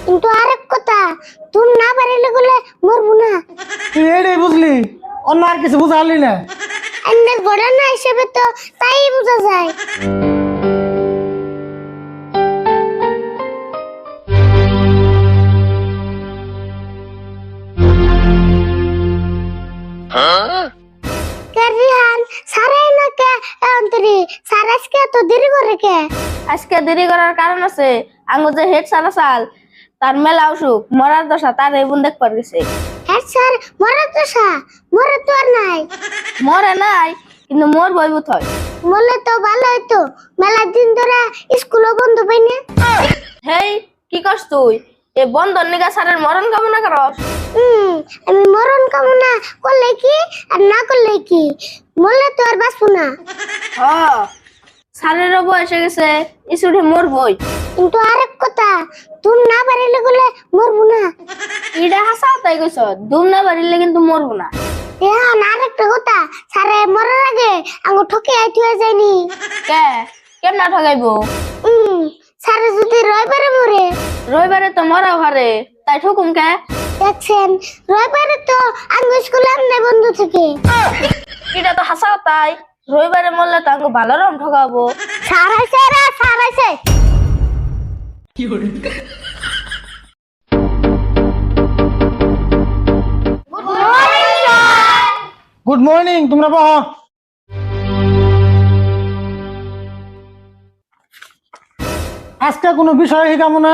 কিন্তু আরেক কথা, তুমি না পারিলে বলে মরবো না। তুই এটাই বুঝলি, অন্য আর কিছু বুঝালি না। এমনি ঘটনা হিসেবে তো তাই বোঝা যায়। রিহান সারাই না কে অন্তরি সার আজকে তো দেরি করে কে? আজকে দেরি করার কারণ আছে, আঙ্গু যে হেড সারা সাল তার মেলা অসুখ মরার দশা তার এই বোন দেখবার গেছে। হ্যাঁ স্যার, মরার দশা? মরে তো আর নাই। মরে নাই কিন্তু মোর বইবুত হয়। মরলে তো ভালো হইতো, মেলা দিন ধরে স্কুলও বন্ধ পাই না। হেই কি করছ তুই? এ বন্ধন নিগা সারের মরণ কামনা করস? আমি মরণ কামনা করলে কি আর না করলে কি, মরলে তো আর বাঁচবো না। হ সারেরও বয়স হয়ে গেছে, ইসুড়ে মোর বই। কিন্তু আরেক কথা, তুমি না পারিলে বলে মরবো না। ইডা হাসাও তাই কইছ, দুম না বাড়িলে কিন্তু মরবো না। এখন আরেকটা কথা, সারে মরার আগে আঙ্গু ঠকে আইতে হয়ে যায়নি। কে কেমনা ঠগাইবো? সারে যদি রবিবারে মরে? রবিবারে তো মরা ঘরে, তাই ঠকুম কে? দেখছেন, রবিবারে তো আঙ্গু স্কুলে আমনে বন্ধ থেকে। এটা তো হাসাও তাই, রবিবারে মরলে তো আঙ্গু ভালো রকম ঠকাবো। সার হয়েছে রা, সার হয়েছে। গুড মর্নিং, তোমরা বহ। আজকে কোনো বিষয় শিখাবো না,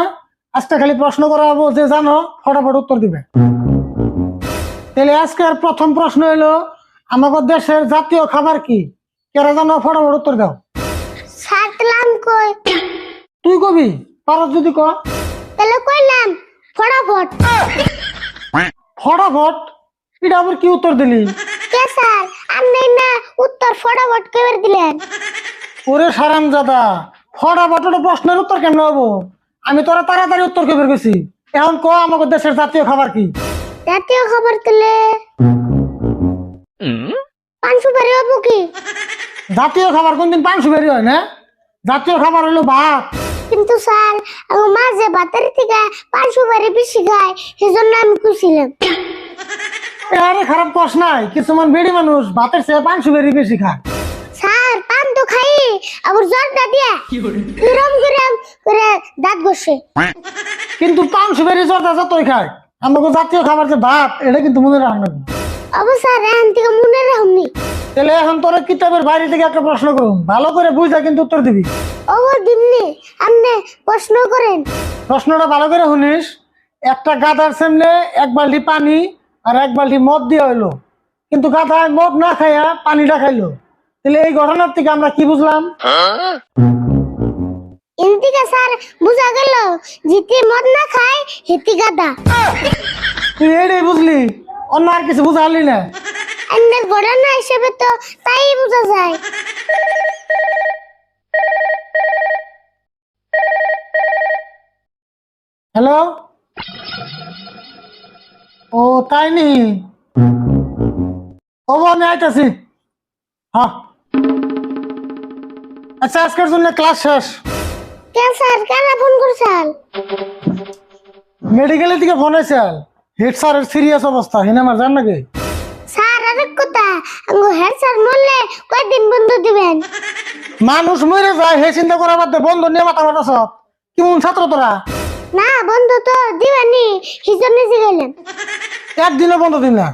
আজকে খালি প্রশ্ন করা হবো, যে জানো ফটাফট উত্তর দিবে। তাহলে আজকের প্রথম প্রশ্ন হলো, আমাদের দেশের জাতীয় খাবার কি? কেরা জানো ফটাফট উত্তর দাও। সারলাম কই? তুই কবি পারস যদি ক। তাহলে কইলাম ফটাফট। ফটাফট? এটা আবার কি উত্তর দিলি? কে স্যার, আপনি না উত্তর ফটাফট কইবার দিলেন? ওরে সারামজাদা, ফটাফট প্রশ্নের উত্তর কেমন হবো? আমি তোরা তাড়াতাড়ি উত্তর কেবে গেছি। এখন ক আমাদের দেশের জাতীয় খাবার কি? জাতীয় খাবার তুলে পাঁচশো বাড়ি হবো কি? জাতীয় খাবার কোনদিন পাঁচশো বেরি হয় না? জাতীয় খাবার হলো ভাত। কিন্তু স্যার, আমার মা যে ভাতের থেকে পাঁচশো বাড়ি বেশি খায়, সেজন্য আমি খুশিলাম। আরে খারাপ কস নাই, কিছুমান বেড়ি মানুষ ভাতের চেয়ে পাঁচশো বেরি বেশি খায়। স্যার, পান তো খাই, আবার জর্দা দিয়ে কিরম কিরম করে দাঁত ঘষে। কিন্তু পাঁচশো বেরি জর্দা যতই খায়, আমাকে জাতীয় খাবার যে ভাত, এটা কিন্তু মনে রাখবে। অবশ্য স্যার, এখন থেকে মনে রাখুনি। তাহলে এখন তোরা কিতাবের বাইরে থেকে একটা প্রশ্ন করুন, ভালো করে বুঝা কিন্তু উত্তর দিবি। অবর দিমনি, আপনি প্রশ্ন করেন। প্রশ্নটা ভালো করে শুনিস। একটা গাধার সামনে এক বালতি পানি আর এক বালতি মদ দিয়ে হইলো, কিন্তু গাধায় মদ না খাইয়া পানিটা খাইলো। তাহলে এই ঘটনার থেকে আমরা কি বুঝলাম? এদিকে স্যার বুঝা গেল, জিতে মদ না খায় হেতি গাদা। তুই এটাই বুঝলি, অন্য আর কিছু বুঝালি না। এমনি ঘটনা হিসেবে তো তাই বোঝা যায়। হ্যালো, ও তাই নি? ও আমি আইতাছি। হ্যাঁ, আচ্ছা আজকের জন্য ক্লাস শেষ। কেন স্যার, কেন ফোন করছেন? মেডিকেলের দিকে ফোন হয়েছে, হেড স্যারের সিরিয়াস অবস্থা, হিনে আমার জান নাকি? স্যার আরেক কথা, আঙ্গু হেড স্যার মরলে কয়দিন বন্ধ দিবেন? মানুষ মরে যায়, হে চিন্তা করা বাদ দে, বন্ধ নিয়ে মাথা মাথা সব। কেমন ছাত্র তোরা? না বন্ধ তো দিবেনি, হিজনে গেলেন। একদিনও বন্ধ দিন না।